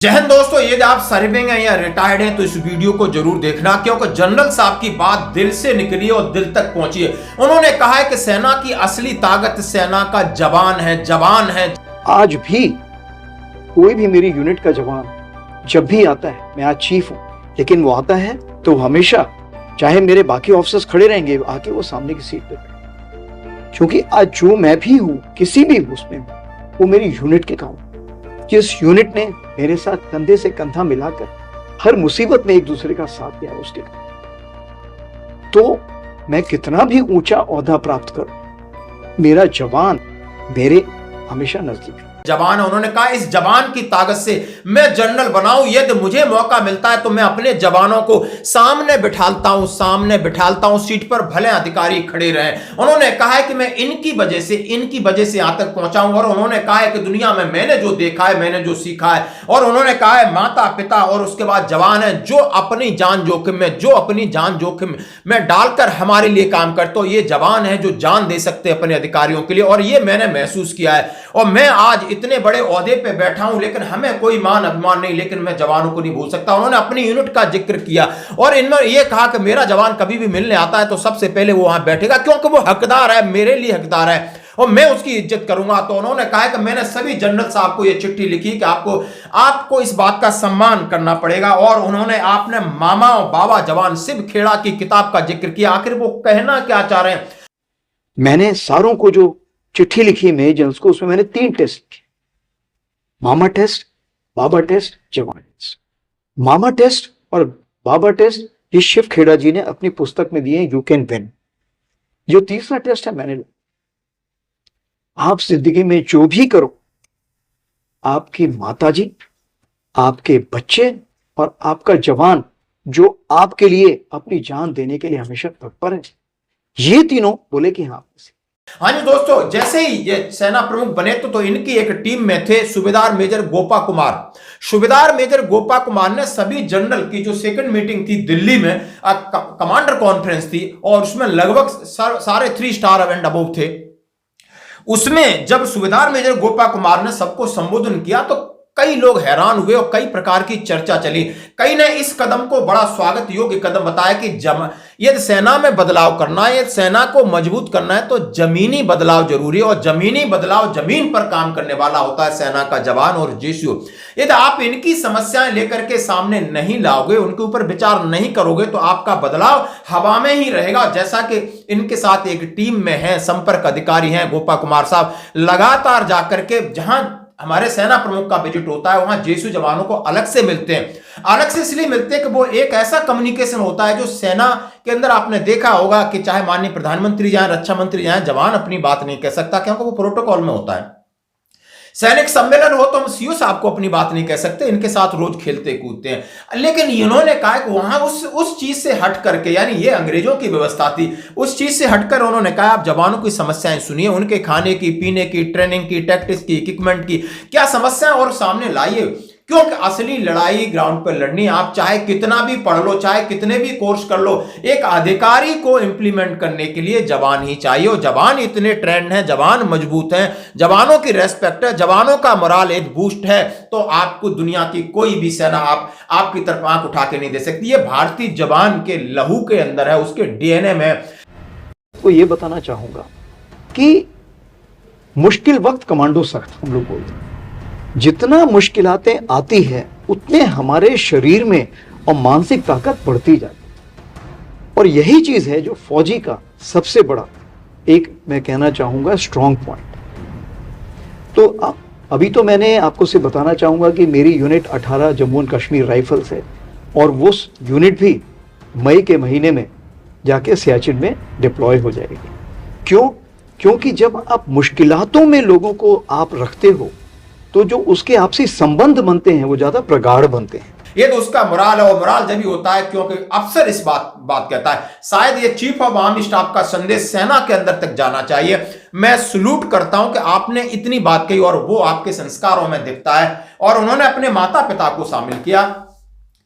जय हिंद दोस्तों, यदि आप सर्विंग हैं या रिटायर्ड हैं तो इस वीडियो को जरूर देखना, क्योंकि जनरल साहब की बात दिल से निकली और दिल तक पहुंची है। उन्होंने कहा है कि सेना की असली ताकत सेना का जवान है। आज भी कोई भी मेरी यूनिट का जवान जब भी आता है, मैं आज चीफ हूं, लेकिन वो आता है तो हमेशा, चाहे मेरे बाकी ऑफिसर्स खड़े रहेंगे, आके वो सामने की सीट पे बैठे, क्योंकि आज जो मैं भी हूं, किसी भी उसमें, वो मेरी यूनिट के काम, जिस यूनिट ने मेरे साथ कंधे से कंधा मिलाकर हर मुसीबत में एक दूसरे का साथ दिया, उसके तो मैं कितना भी ऊंचा ओहदा प्राप्त करूं, मेरा जवान मेरे हमेशा नजदीक है। जवान है। उन्होंने कहा इस जवान की ताकत से मैं जनरल बनाऊं, यदि मुझे मौका मिलता है तो मैं अपने जवानों को सामने बिठालता हूं, सीट पर भले अधिकारी खड़े रहें। उन्होंने कहा है कि मैं इनकी वजह से यहां तक पहुंचा हूं। और उन्होंने कहा है कि दुनिया में मैंने जो देखा है, मैंने जो सीखा है, और उन्होंने कहा है माता पिता और उसके बाद जवान है जो अपनी जान जोखिम में डालकर हमारे लिए काम करते हो। ये जवान है जो जान दे सकते अपने अधिकारियों के लिए, और ये मैंने महसूस किया है। और मैं आज इतने बड़े ओहदे पे बैठा हूं, लेकिन हमें कोई मान अभिमान नहीं, लेकिन मैं जवानों को नहीं भूल सकता। उन्होंने अपनी यूनिट का जिक्र किया और इनमें यह कहा कि मेरा जवान कभी भी मिलने आता है तो सबसे पहले वो वहां बैठेगा, क्योंकि वो हकदार है, मेरे लिए हकदार है और मैं उसकी इज्जत करूंगा। तो उन्होंने कहा कि मैंने सभी जनरल साहब को यह चिट्ठी लिखी कि आपको इस बात का सम्मान करना पड़ेगा। और उन्होंने आपने मामा और बाबा जवान शिव खेड़ा की किताब का जिक्र किया। आखिर वो कहना क्या चाह रहे हैं? मैंने सारों को जो चिट्ठी लिखी मेजर्स को, उसमें मैंने 3 टेस्ट लिखे, मामा टेस्ट, बाबा टेस्ट, जवान टेस्ट। मामा टेस्ट और बाबा टेस्ट ये शिव खेड़ा जी ने अपनी पुस्तक में दिए, यू कैन विन। जो तीसरा टेस्ट है मैंने, आप जिंदगी में जो भी करो, आपकी माताजी, आपके बच्चे और आपका जवान जो आपके लिए अपनी जान देने के लिए हमेशा तत्पर है, ये तीनों बोले कि हाँ। हाँ जी दोस्तों, जैसे ही ये सेना प्रमुख बने तो इनकी एक टीम में थे सूबेदार मेजर गोपा कुमार ने सभी जनरल की जो सेकंड मीटिंग थी दिल्ली में, कमांडर कॉन्फ्रेंस थी, और उसमें लगभग सारे 3 स्टार एंड अबव थे। उसमें जब सूबेदार मेजर गोपा कुमार ने सबको संबोधन किया तो कई लोग हैरान हुए और कई प्रकार की चर्चा चली। कई ने इस कदम को बड़ा स्वागत योग्य कदम बताया कि यदि सेना में बदलाव करना है, यदि सेना को मजबूत करना है तो जमीनी बदलाव जरूरी है, और जमीनी बदलाव जमीन पर काम करने वाला होता है सेना का जवान और जेसीओ। यदि आप इनकी समस्याएं लेकर के सामने नहीं लाओगे, उनके ऊपर विचार नहीं करोगे, तो आपका बदलाव हवा में ही रहेगा। जैसा कि इनके साथ एक टीम में है, संपर्क अधिकारी हैं गोपा कुमार साहब, लगातार जाकर के जहां हमारे सेना प्रमुख का विजिट होता है वहां जेसीओ जवानों को अलग से मिलते हैं। अलग से इसलिए मिलते हैं कि वो एक ऐसा कम्युनिकेशन होता है जो सेना के अंदर आपने देखा होगा कि चाहे माननीय प्रधानमंत्री जाए, रक्षा मंत्री जाए, जवान अपनी बात नहीं कह सकता, क्योंकि वो प्रोटोकॉल में होता है। सैनिक सम्मेलन हो तो हम सीओ साहब को अपनी बात नहीं कह सकते, इनके साथ रोज खेलते कूदते हैं। लेकिन इन्होंने कहा कि वहां उस चीज से हट करके, यानी ये अंग्रेजों की व्यवस्था थी, उस चीज से हटकर उन्होंने कहा आप जवानों की समस्याएं सुनिए, उनके खाने की, पीने की, ट्रेनिंग की, टैक्टिक्स की, इक्विपमेंट की क्या समस्याएं और सामने लाइए, क्योंकि असली लड़ाई ग्राउंड पर लड़नी, आप चाहे कितना भी पढ़ लो, चाहे कितने भी कोर्स कर लो, एक अधिकारी को इंप्लीमेंट करने के लिए जवान ही चाहिए। और जवान इतने ट्रेंड हैं, जवान मजबूत हैं, जवानों की रेस्पेक्ट है, जवानों का मोरल एक बूस्ट है, तो आपको दुनिया की कोई भी सेना आपकी तरफ आंख उठा के नहीं दे सकती। ये भारतीय जवान के लहू के अंदर है, उसके डीएनए में। तो ये बताना चाहूंगा कि मुश्किल वक्त कमांडो सख्त, हम लोग बोलते हैं, जितना मुश्किलातें आती है उतने हमारे शरीर में और मानसिक ताकत बढ़ती जाती है। और यही चीज है जो फौजी का सबसे बड़ा, एक मैं कहना चाहूंगा, स्ट्रॉन्ग पॉइंट। तो अभी तो मैंने आपको से बताना चाहूंगा कि मेरी unit 18 Jammu and Kashmir rifles है, और वो यूनिट भी मई के महीने में जाके सियाचिन में डिप्लॉय हो जाएगी। क्योंकि जब आप मुश्किलातों में लोगों को आप रखते हो तो जो उसके आपसी संबंध बनते हैं वो ज्यादा प्रगाढ़ बनते हैं। ये तो उसका मोराल है, और मोराल जब भी होता है क्योंकि अफसर इस बात कहता है। शायद ये चीफ ऑफ आर्मी स्टाफ का संदेश सेना के अंदर तक जाना चाहिए। मैं सलूट करता हूं कि आपने इतनी बात कही और वो आपके संस्कारों में दिखता है। और उन्होंने अपने माता पिता को शामिल किया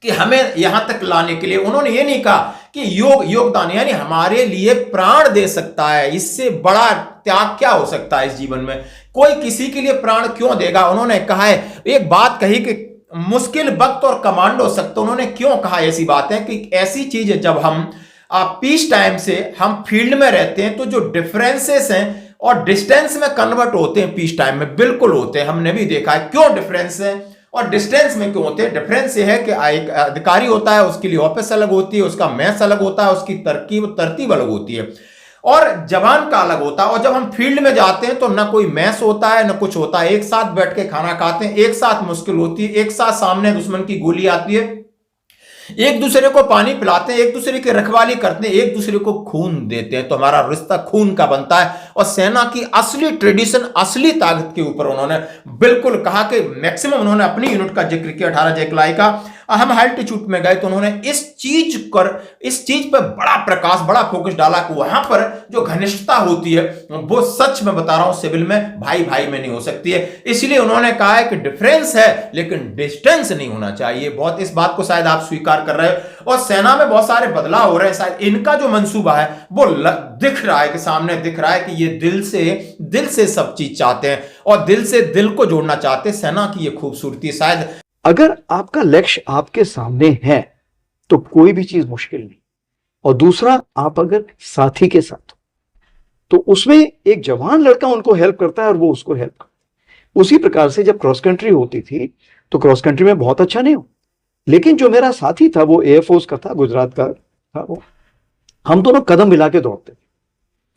कि हमें यहां तक लाने के लिए। उन्होंने ये नहीं कहा कि योगदान यानी हमारे लिए प्राण दे सकता है, इससे बड़ा त्याग क्या हो सकता है इस जीवन में, कोई किसी के लिए प्राण क्यों देगा। उन्होंने कहा है, एक बात कही कि मुश्किल वक्त और कमांडो सख्त, उन्होंने क्यों कहा ऐसी बात है कि ऐसी चीज है जब हम पीस टाइम से हम फील्ड में रहते हैं तो जो डिफरेंसेस हैं और डिस्टेंस में कन्वर्ट होते हैं पीस टाइम में, बिल्कुल होते हैं। हमने भी देखा है क्यों डिफरेंस है और डिस्टेंस में क्यों होते हैं। डिफरेंस ये है कि एक अधिकारी होता है, उसके लिए ऑफिस अलग होती है, उसका मैथ्स अलग होता है, उसकी तरकीब अलग होती है, और जवान का अलग होता है। और जब हम फील्ड में जाते हैं तो ना कोई मैस होता है ना कुछ होता है, एक साथ बैठ के खाना खाते हैं, एक साथ मुश्किल होती है, एक साथ सामने दुश्मन की गोली आती है, एक दूसरे को पानी पिलाते हैं, एक दूसरे की रखवाली करते हैं, एक दूसरे को खून देते हैं, तो हमारा रिश्ता खून का बनता है। और सेना की असली ट्रेडिशन, असली ताकत के ऊपर उन्होंने बिल्कुल कहा कि मैक्सिमम उन्होंने अपनी यूनिट का जिक्र किया 18 जेकलाई का। हम हाल्टीट्यूड में गए तो उन्होंने इस चीज पर बड़ा प्रकाश, बड़ा फोकस डाला कि वहां पर जो घनिष्ठता होती है वो सच में बता रहा हूं सिविल में भाई भाई में नहीं हो सकती है। इसलिए उन्होंने कहा है कि डिफरेंस है लेकिन डिस्टेंस नहीं होना चाहिए। बहुत इस बात को शायद आप स्वीकार कर रहे हो और सेना में बहुत सारे बदलाव हो रहे हैं। शायद इनका जो मंसूबा है वो दिख रहा है कि सामने दिख रहा है कि ये दिल से सब चीज चाहते हैं और दिल से दिल को जोड़ना चाहते हैं। सेना की ये खूबसूरती शायद, अगर आपका लक्ष्य आपके सामने है तो कोई भी चीज मुश्किल नहीं। और दूसरा, आप अगर साथी के साथ तो उसमें एक जवान लड़का उनको हेल्प करता है और वो उसको हेल्प करता है। उसी प्रकार से जब क्रॉस कंट्री होती थी तो क्रॉस कंट्री में बहुत अच्छा नहीं हो, लेकिन जो मेरा साथी था वो एयरफोर्स का था, गुजरात का था वो, हम दोनों कदम मिला के दौड़ते थे।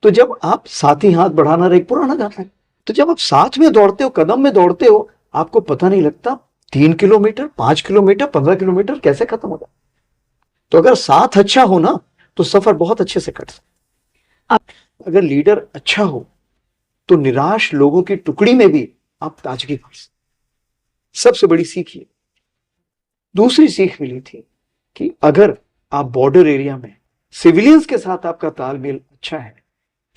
तो जब आप साथी हाथ बढ़ाना एक पुराना गाना है, तो जब आप साथ में दौड़ते हो, कदम में दौड़ते हो, आपको पता नहीं लगता 3 किलोमीटर, 5 किलोमीटर, 15 किलोमीटर कैसे खत्म होगा। तो अगर साथ अच्छा हो ना तो सफर बहुत अच्छे से कट सकता। अगर लीडर अच्छा हो तो निराश लोगों की टुकड़ी में भी आप ताजगी कर सकते। सबसे बड़ी सीख ये। दूसरी सीख मिली थी कि अगर आप बॉर्डर एरिया में सिविलियंस के साथ आपका तालमेल अच्छा है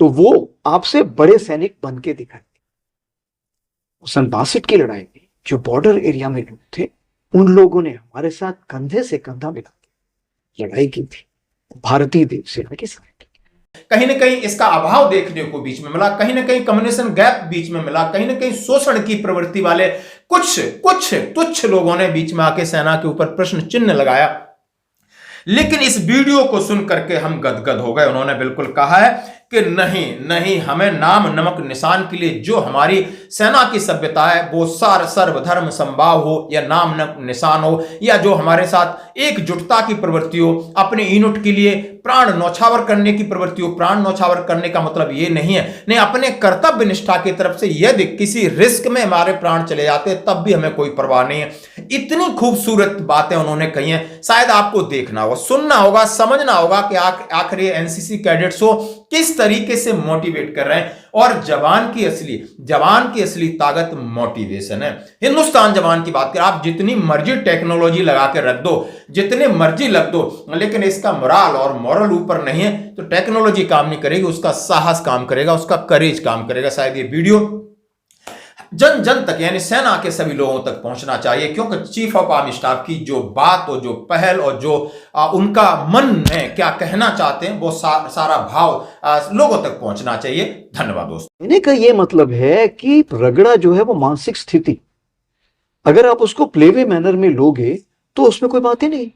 तो वो आपसे बड़े सैनिक बन के दिखाएंगे। 62 की लड़ाई में जो बॉर्डर एरिया में लोग थे, उन लोगों ने हमारे साथ कंधे से कंधा मिला के लड़ाई की थी भारतीय देव सेना के साथ। कहीं ना कहीं इसका अभाव देखने को बीच में मिला, कहीं ना कहीं कम्युनिकेशन गैप बीच में मिला, कहीं ना कहीं शोषण की प्रवृत्ति वाले कुछ तुच्छ लोगों ने बीच में आके सेना के ऊपर प्रश्न चिन्ह लगाया। लेकिन इस वीडियो को सुन करके हम गदगद हो गए। उन्होंने बिल्कुल कहा है कि नहीं, हमें नाम नमक निशान के लिए जो हमारी सेना की सभ्यता है वो सर्वधर्म समभाव हो या नाम नमक निशान हो, या जो हमारे साथ एकजुटता की प्रवृत्ति हो, अपने यूनिट के लिए प्राण न्यौछावर करने की प्रवृत्ति हो। प्राण न्यौछावर करने का मतलब ये नहीं है, नहीं, अपने कर्तव्य निष्ठा की तरफ से यदि किसी रिस्क में हमारे प्राण चले जाते तब भी हमें कोई परवाह नहीं है। इतनी खूबसूरत बातें उन्होंने कही हैं, शायद आपको देखना होगा, सुनना होगा, समझना होगा कि आखिर ये एनसीसी कैडेट्स को किस तरीके से मोटिवेट कर रहे हैं। और जवान की असली ताकत मोटिवेशन है। हिंदुस्तान जवान की बात करें, आप जितनी मर्जी टेक्नोलॉजी लगा के रख दो, जितने मर्जी लग दो, लेकिन इसका मोरल और मॉरल ऊपर नहीं है तो टेक्नोलॉजी काम नहीं करेगी, उसका साहस काम करेगा, उसका करेज काम करेगा। शायद ये वीडियो जन जन तक यानी सेना के सभी लोगों तक पहुंचना चाहिए, क्योंकि चीफ ऑफ आर्मी स्टाफ की जो बात और जो पहल और जो उनका मन में क्या कहना चाहते हैं वो सारा भाव लोगों तक पहुंचना चाहिए। धन्यवाद दोस्तों। कहने का ये मतलब है कि रगड़ा जो है वो मानसिक स्थिति, अगर आप उसको प्लेवे मैनर में लोगे तो उसमें कोई बात ही नहीं।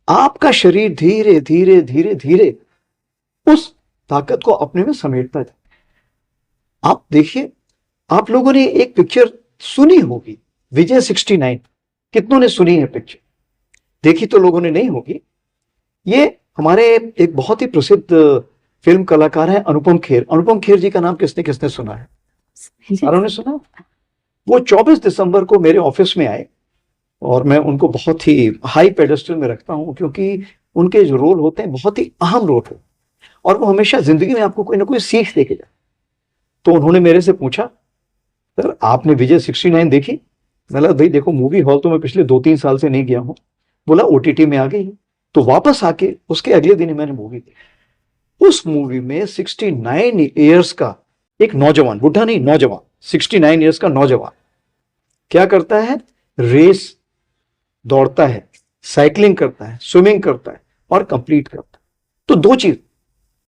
आपका शरीर धीरे धीरे धीरे धीरे उस ताकत को अपने में समेटता है। आप देखिए, आप लोगों ने एक पिक्चर सुनी होगी, विजय 69, कितनों ने सुनी है पिक्चर? देखी तो लोगों ने नहीं होगी। ये हमारे एक बहुत ही प्रसिद्ध फिल्म कलाकार हैं अनुपम खेर। अनुपम खेर जी का नाम किसने किसने सुना है? सारों ने सुना। वो 24 दिसंबर को मेरे ऑफिस में आए और मैं उनको बहुत ही हाई पेडेस्टल में रखता हूं, क्योंकि उनके जो रोल होते हैं बहुत ही अहम रोल होते हैं और वो हमेशा जिंदगी में आपको कोई ना कोई सीख देके जाए। तो उन्होंने मेरे से पूछा, सर आपने विजय 69 देखी? मैंने भाई देखो, मूवी हॉल तो मैं पिछले 2-3 साल से नहीं गया हूं। बोला ओटीटी में आ गई। तो वापस आके उसके अगले दिन मैंने मूवी देखी। उस मूवी में 69 ईयर्स का एक नौजवान, बुढ़ा नहीं नौजवान, 69 ईयर्स का नौजवान क्या करता है? रेस दौड़ता है, साइकिलिंग करता है, स्विमिंग करता है और कंप्लीट करता है। तो दो चीज,